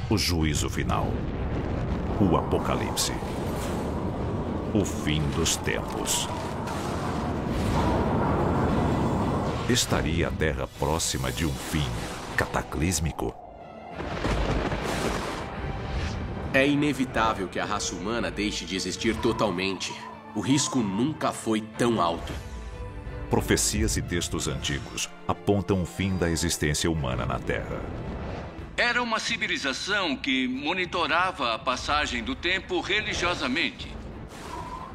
O juízo final. O apocalipse. O fim dos tempos. Estaria a Terra próxima de um fim cataclísmico? É inevitável que a raça humana deixe de existir totalmente. O risco nunca foi tão alto. Profecias e textos antigos apontam o fim da existência humana na Terra. Era uma civilização que monitorava a passagem do tempo religiosamente.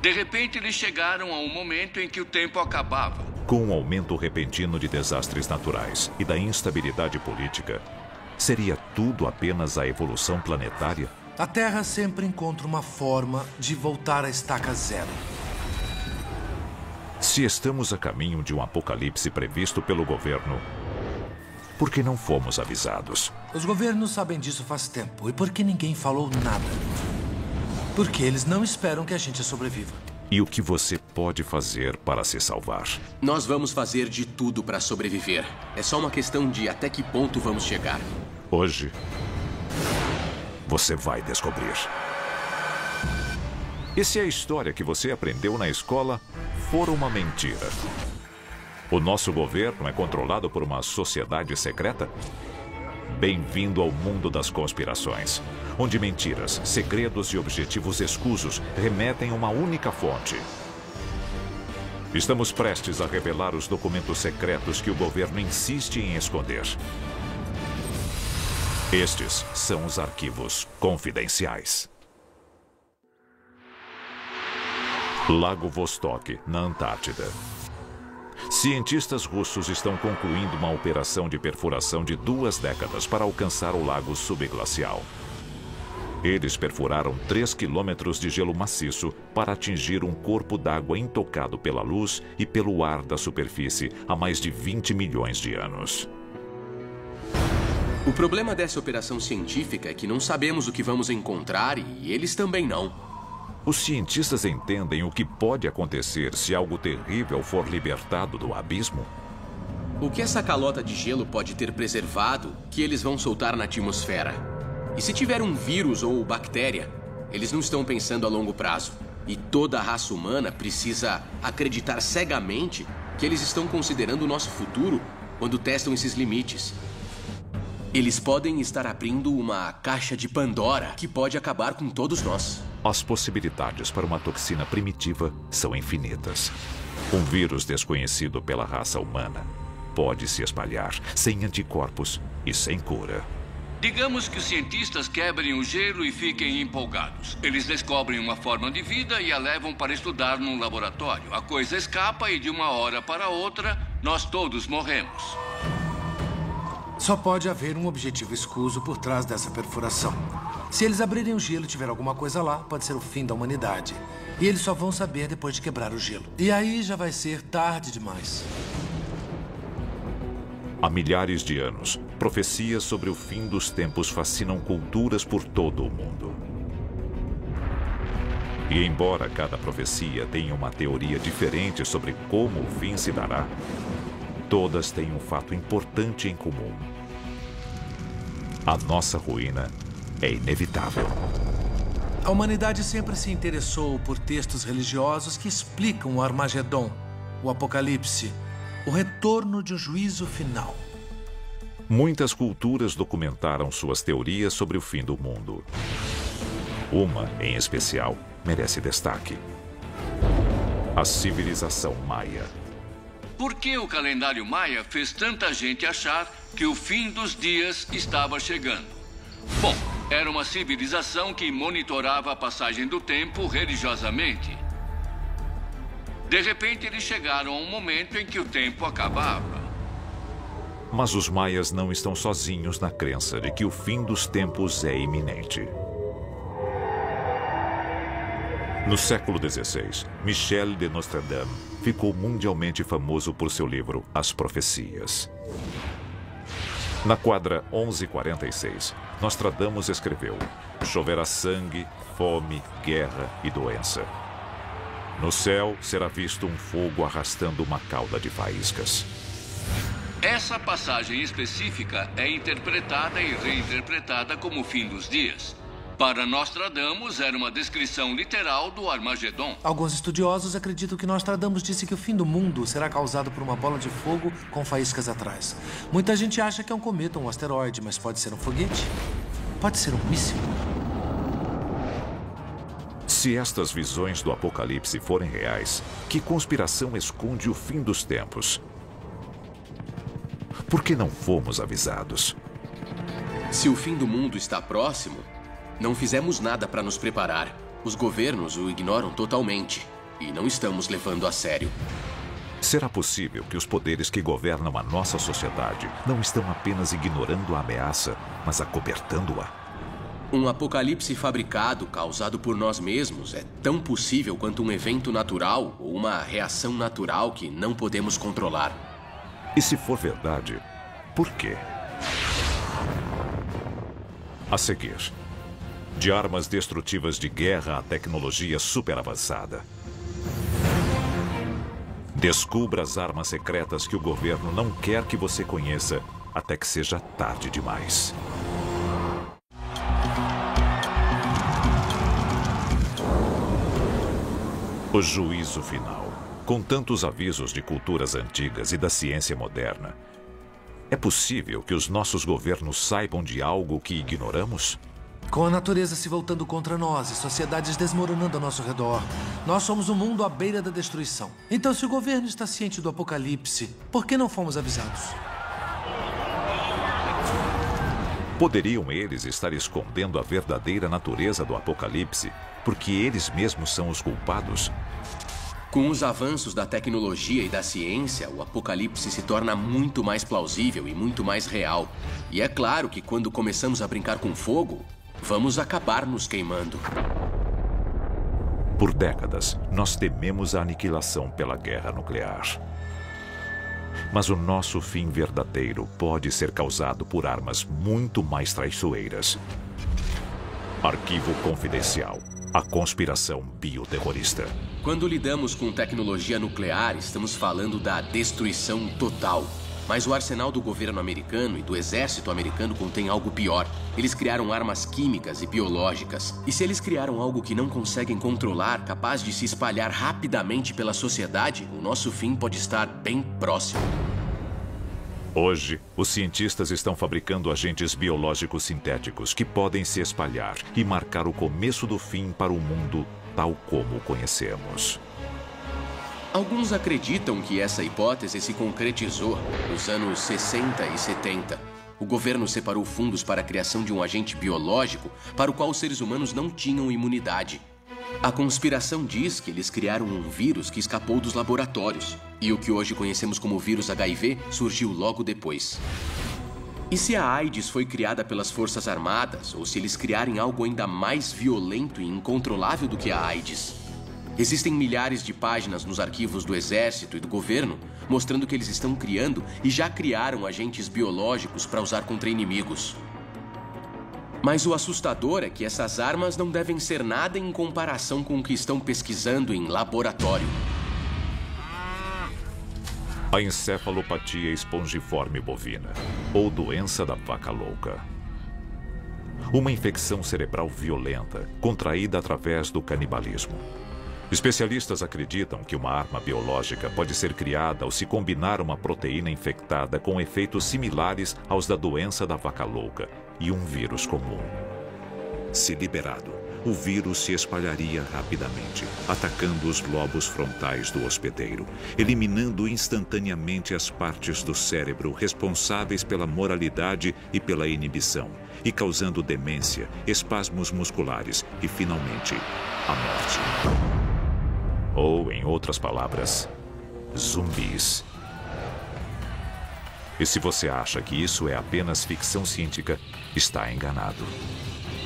De repente, eles chegaram a um momento em que o tempo acabava. Com o aumento repentino de desastres naturais e da instabilidade política, seria tudo apenas a evolução planetária? A Terra sempre encontra uma forma de voltar à estaca zero. Se estamos a caminho de um apocalipse previsto pelo governo, por que não fomos avisados? Os governos sabem disso faz tempo. E por que ninguém falou nada? Porque eles não esperam que a gente sobreviva. E o que você pode fazer para se salvar? Nós vamos fazer de tudo para sobreviver. É só uma questão de até que ponto vamos chegar. Hoje, você vai descobrir. E se a história que você aprendeu na escola for uma mentira? O nosso governo é controlado por uma sociedade secreta? Bem-vindo ao mundo das conspirações, onde mentiras, segredos e objetivos escusos remetem a uma única fonte. Estamos prestes a revelar os documentos secretos que o governo insiste em esconder. Estes são os arquivos confidenciais. Lago Vostok, na Antártida. Cientistas russos estão concluindo uma operação de perfuração de 2 décadas para alcançar o lago subglacial. Eles perfuraram 3 quilômetros de gelo maciço para atingir um corpo d'água intocado pela luz e pelo ar da superfície há mais de 20 milhões de anos. O problema dessa operação científica é que não sabemos o que vamos encontrar e eles também não. Os cientistas entendem o que pode acontecer se algo terrível for libertado do abismo? O que essa calota de gelo pode ter preservado que eles vão soltar na atmosfera? E se tiver um vírus ou bactéria, eles não estão pensando a longo prazo. E toda a raça humana precisa acreditar cegamente que eles estão considerando o nosso futuro quando testam esses limites. Eles podem estar abrindo uma caixa de Pandora que pode acabar com todos nós. As possibilidades para uma toxina primitiva são infinitas. Um vírus desconhecido pela raça humana pode se espalhar sem anticorpos e sem cura. Digamos que os cientistas quebrem o gelo e fiquem empolgados. Eles descobrem uma forma de vida e a levam para estudar num laboratório. A coisa escapa e de uma hora para outra, nós todos morremos. Só pode haver um objetivo escuso por trás dessa perfuração. Se eles abrirem o gelo e tiver alguma coisa lá, pode ser o fim da humanidade. E eles só vão saber depois de quebrar o gelo. E aí já vai ser tarde demais. Há milhares de anos, profecias sobre o fim dos tempos fascinam culturas por todo o mundo. E embora cada profecia tenha uma teoria diferente sobre como o fim se dará, todas têm um fato importante em comum. A nossa ruína é inevitável. A humanidade sempre se interessou por textos religiosos que explicam o Armagedon, o Apocalipse, o retorno de um juízo final. Muitas culturas documentaram suas teorias sobre o fim do mundo. Uma, em especial, merece destaque: a civilização maia. Por que o calendário maia fez tanta gente achar que o fim dos dias estava chegando? Bom, era uma civilização que monitorava a passagem do tempo religiosamente. De repente, eles chegaram a um momento em que o tempo acabava. Mas os maias não estão sozinhos na crença de que o fim dos tempos é iminente. No século XVI, Michel de Nostradame ficou mundialmente famoso por seu livro As Profecias. Na quadra 1146, Nostradamus escreveu: choverá sangue, fome, guerra e doença. No céu será visto um fogo arrastando uma cauda de faíscas. Essa passagem específica é interpretada e reinterpretada como o fim dos dias. Para Nostradamus, era uma descrição literal do Armagedon. Alguns estudiosos acreditam que Nostradamus disse que o fim do mundo será causado por uma bola de fogo com faíscas atrás. Muita gente acha que é um cometa ou um asteroide, mas pode ser um foguete, pode ser um míssil. Se estas visões do Apocalipse forem reais, que conspiração esconde o fim dos tempos? Por que não fomos avisados? Se o fim do mundo está próximo, não fizemos nada para nos preparar. Os governos o ignoram totalmente e não estamos levando a sério. Será possível que os poderes que governam a nossa sociedade não estão apenas ignorando a ameaça, mas acobertando-a? Um apocalipse fabricado, causado por nós mesmos, é tão possível quanto um evento natural ou uma reação natural que não podemos controlar. E se for verdade, por quê? A seguir, de armas destrutivas de guerra à tecnologia superavançada. Descubra as armas secretas que o governo não quer que você conheça até que seja tarde demais. O juízo final. Com tantos avisos de culturas antigas e da ciência moderna, é possível que os nossos governos saibam de algo que ignoramos? Com a natureza se voltando contra nós e sociedades desmoronando ao nosso redor, nós somos um mundo à beira da destruição. Então, se o governo está ciente do apocalipse, por que não fomos avisados? Poderiam eles estar escondendo a verdadeira natureza do apocalipse, porque eles mesmos são os culpados? Com os avanços da tecnologia e da ciência, o apocalipse se torna muito mais plausível e muito mais real. E é claro que quando começamos a brincar com fogo, vamos acabar nos queimando. Por décadas, nós tememos a aniquilação pela guerra nuclear. Mas o nosso fim verdadeiro pode ser causado por armas muito mais traiçoeiras. Arquivo confidencial. A conspiração bioterrorista. Quando lidamos com tecnologia nuclear, estamos falando da destruição total. Mas o arsenal do governo americano e do exército americano contém algo pior. Eles criaram armas químicas e biológicas. E se eles criaram algo que não conseguem controlar, capaz de se espalhar rapidamente pela sociedade, o nosso fim pode estar bem próximo. Hoje, os cientistas estão fabricando agentes biológicos sintéticos que podem se espalhar e marcar o começo do fim para o mundo tal como o conhecemos. Alguns acreditam que essa hipótese se concretizou nos anos 60 e 70. O governo separou fundos para a criação de um agente biológico para o qual os seres humanos não tinham imunidade. A conspiração diz que eles criaram um vírus que escapou dos laboratórios. E o que hoje conhecemos como vírus HIV surgiu logo depois. E se a AIDS foi criada pelas Forças Armadas, ou se eles criarem algo ainda mais violento e incontrolável do que a AIDS? Existem milhares de páginas nos arquivos do Exército e do governo mostrando que eles estão criando e já criaram agentes biológicos para usar contra inimigos. Mas o assustador é que essas armas não devem ser nada em comparação com o que estão pesquisando em laboratório. A encefalopatia espongiforme bovina, ou doença da vaca louca. Uma infecção cerebral violenta, contraída através do canibalismo. Especialistas acreditam que uma arma biológica pode ser criada ao se combinar uma proteína infectada com efeitos similares aos da doença da vaca louca e um vírus comum. Se liberado, o vírus se espalharia rapidamente, atacando os lobos frontais do hospedeiro, eliminando instantaneamente as partes do cérebro responsáveis pela moralidade e pela inibição, e causando demência, espasmos musculares e, finalmente, a morte. Ou, em outras palavras, zumbis. E se você acha que isso é apenas ficção científica, está enganado.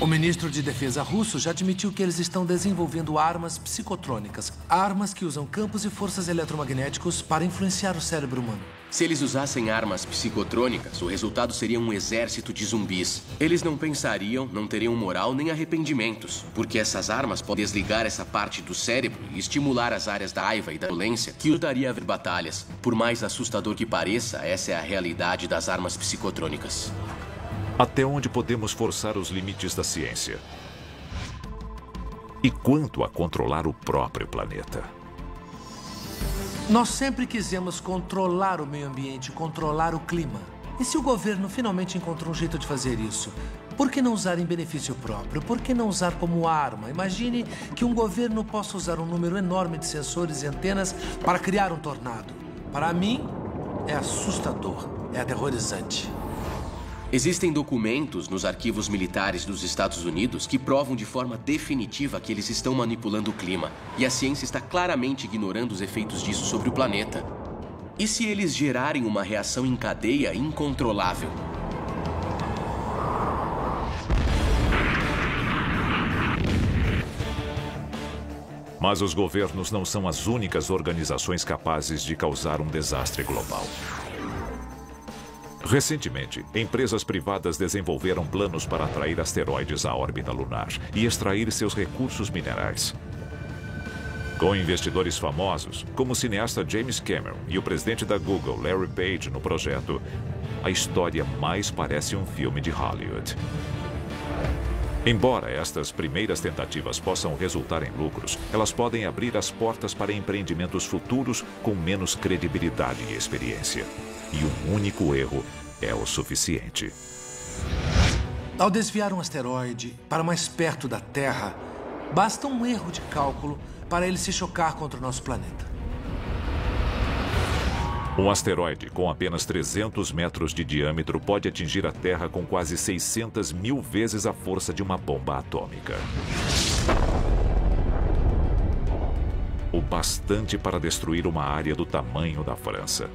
O ministro de Defesa russo já admitiu que eles estão desenvolvendo armas psicotrônicas, armas que usam campos e forças eletromagnéticos para influenciar o cérebro humano. Se eles usassem armas psicotrônicas, o resultado seria um exército de zumbis. Eles não pensariam, não teriam moral nem arrependimentos, porque essas armas podem desligar essa parte do cérebro e estimular as áreas da raiva e da violência que ajudaria a ver batalhas. Por mais assustador que pareça, essa é a realidade das armas psicotrônicas. Até onde podemos forçar os limites da ciência? E quanto a controlar o próprio planeta? Nós sempre quisemos controlar o meio ambiente, controlar o clima. E se o governo finalmente encontrou um jeito de fazer isso? Por que não usar em benefício próprio? Por que não usar como arma? Imagine que um governo possa usar um número enorme de sensores e antenas para criar um tornado. Para mim, é assustador, é aterrorizante. Existem documentos nos arquivos militares dos Estados Unidos que provam de forma definitiva que eles estão manipulando o clima. E a ciência está claramente ignorando os efeitos disso sobre o planeta. E se eles gerarem uma reação em cadeia incontrolável? Mas os governos não são as únicas organizações capazes de causar um desastre global. Recentemente, empresas privadas desenvolveram planos para atrair asteroides à órbita lunar e extrair seus recursos minerais. Com investidores famosos, como o cineasta James Cameron e o presidente da Google, Larry Page, no projeto, a história mais parece um filme de Hollywood. Embora estas primeiras tentativas possam resultar em lucros, elas podem abrir as portas para empreendimentos futuros com menos credibilidade e experiência. E um único erro é o suficiente. Ao desviar um asteroide para mais perto da Terra, basta um erro de cálculo para ele se chocar contra o nosso planeta. Um asteroide com apenas 300 metros de diâmetro pode atingir a Terra com quase 600 mil vezes a força de uma bomba atômica. O bastante para destruir uma área do tamanho da França.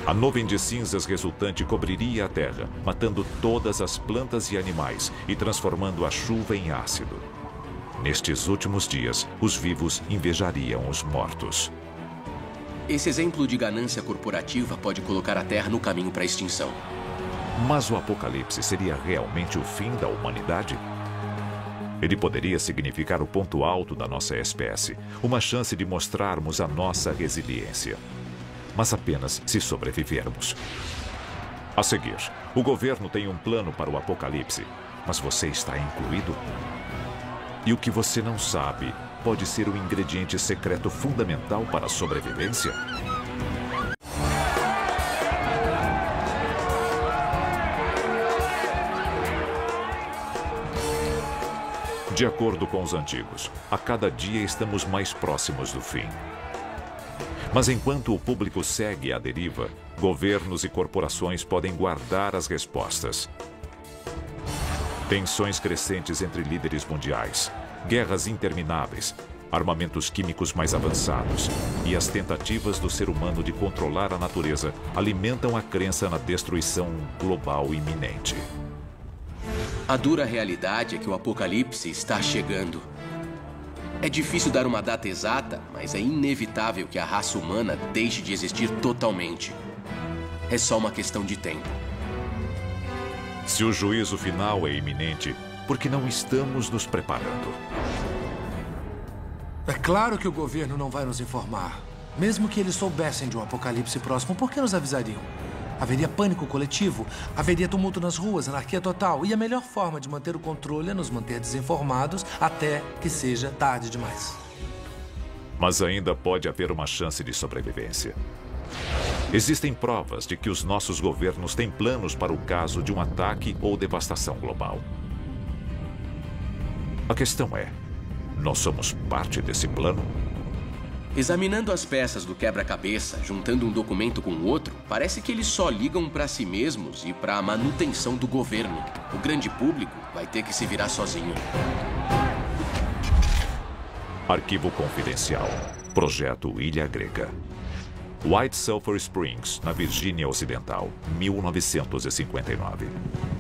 A nuvem de cinzas resultante cobriria a Terra, matando todas as plantas e animais e transformando a chuva em ácido. Nestes últimos dias, os vivos invejariam os mortos. Esse exemplo de ganância corporativa pode colocar a Terra no caminho para a extinção. Mas o apocalipse seria realmente o fim da humanidade? Ele poderia significar o ponto alto da nossa espécie, uma chance de mostrarmos a nossa resiliência. Mas apenas se sobrevivermos. A seguir, o governo tem um plano para o apocalipse, mas você está incluído? E o que você não sabe pode ser o ingrediente secreto fundamental para a sobrevivência? De acordo com os antigos, a cada dia estamos mais próximos do fim. Mas enquanto o público segue à deriva, governos e corporações podem guardar as respostas. Tensões crescentes entre líderes mundiais, guerras intermináveis, armamentos químicos mais avançados e as tentativas do ser humano de controlar a natureza alimentam a crença na destruição global iminente. A dura realidade é que o apocalipse está chegando. É difícil dar uma data exata, mas é inevitável que a raça humana deixe de existir totalmente. É só uma questão de tempo. Se o juízo final é iminente, por que não estamos nos preparando? É claro que o governo não vai nos informar. Mesmo que eles soubessem de um apocalipse próximo, por que nos avisariam? Haveria pânico coletivo, haveria tumulto nas ruas, anarquia total. E a melhor forma de manter o controle é nos manter desinformados até que seja tarde demais. Mas ainda pode haver uma chance de sobrevivência. Existem provas de que os nossos governos têm planos para o caso de um ataque ou devastação global. A questão é, nós somos parte desse plano? Examinando as peças do quebra-cabeça, juntando um documento com o outro, parece que eles só ligam para si mesmos e para a manutenção do governo. O grande público vai ter que se virar sozinho. Arquivo confidencial. Projeto Ilha Grega. White Sulphur Springs, na Virgínia Ocidental, 1959.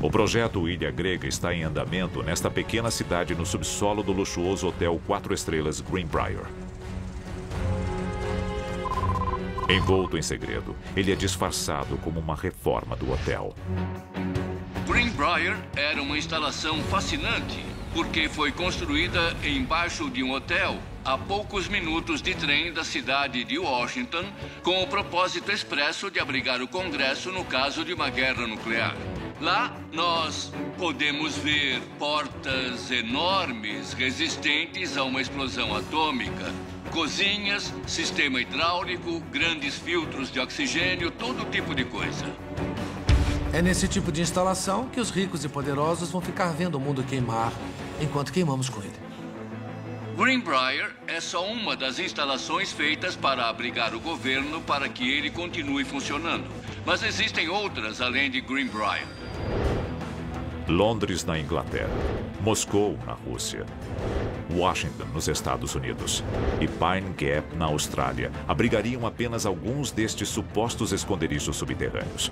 O projeto Ilha Grega está em andamento nesta pequena cidade no subsolo do luxuoso hotel 4 estrelas Greenbrier. Envolto em segredo, ele é disfarçado como uma reforma do hotel. Greenbrier era uma instalação fascinante, porque foi construída embaixo de um hotel a poucos minutos de trem da cidade de Washington, com o propósito expresso de abrigar o Congresso no caso de uma guerra nuclear. Lá, nós podemos ver portas enormes resistentes a uma explosão atômica, cozinhas, sistema hidráulico, grandes filtros de oxigênio, todo tipo de coisa. É nesse tipo de instalação que os ricos e poderosos vão ficar vendo o mundo queimar enquanto queimamos com ele. Greenbrier é só uma das instalações feitas para abrigar o governo para que ele continue funcionando. Mas existem outras além de Greenbrier. Londres, na Inglaterra. Moscou, na Rússia. Washington, nos Estados Unidos. E Pine Gap, na Austrália, abrigariam apenas alguns destes supostos esconderijos subterrâneos.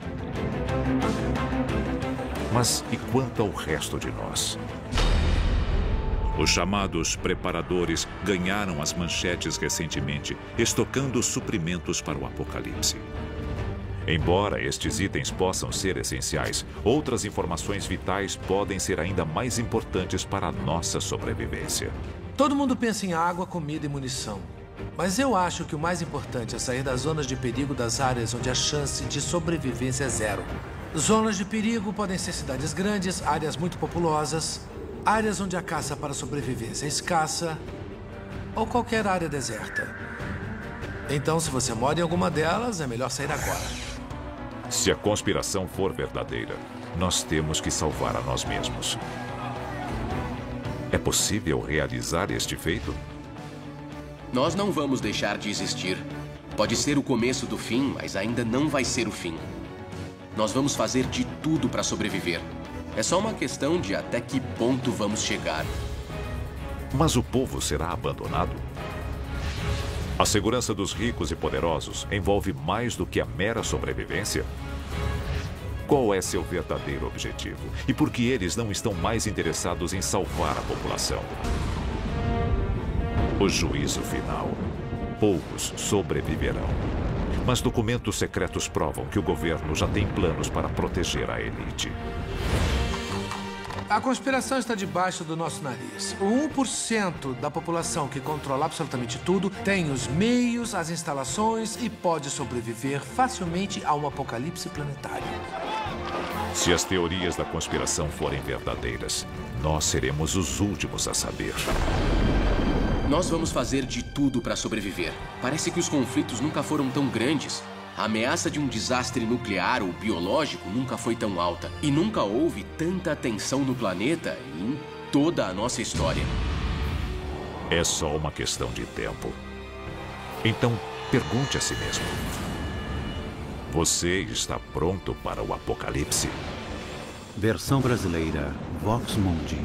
Mas e quanto ao resto de nós? Os chamados preparadores ganharam as manchetes recentemente, estocando suprimentos para o apocalipse. Embora estes itens possam ser essenciais, outras informações vitais podem ser ainda mais importantes para a nossa sobrevivência. Todo mundo pensa em água, comida e munição. Mas eu acho que o mais importante é sair das zonas de perigo das áreas onde a chance de sobrevivência é zero. Zonas de perigo podem ser cidades grandes, áreas muito populosas, áreas onde a caça para sobrevivência é escassa, ou qualquer área deserta. Então, se você mora em alguma delas, é melhor sair agora. Se a conspiração for verdadeira, nós temos que salvar a nós mesmos. É possível realizar este feito? Nós não vamos deixar de existir. Pode ser o começo do fim, mas ainda não vai ser o fim. Nós vamos fazer de tudo para sobreviver. É só uma questão de até que ponto vamos chegar. Mas o povo será abandonado? A segurança dos ricos e poderosos envolve mais do que a mera sobrevivência? Qual é seu verdadeiro objetivo? E por que eles não estão mais interessados em salvar a população? O juízo final. Poucos sobreviverão. Mas documentos secretos provam que o governo já tem planos para proteger a elite. A conspiração está debaixo do nosso nariz. O 1% da população que controla absolutamente tudo tem os meios, as instalações e pode sobreviver facilmente a um apocalipse planetário. Se as teorias da conspiração forem verdadeiras, nós seremos os últimos a saber. Nós vamos fazer de tudo para sobreviver. Parece que os conflitos nunca foram tão grandes. A ameaça de um desastre nuclear ou biológico nunca foi tão alta. E nunca houve tanta tensão no planeta em toda a nossa história. É só uma questão de tempo. Então, pergunte a si mesmo. Você está pronto para o apocalipse? Versão brasileira, Vox Mundi.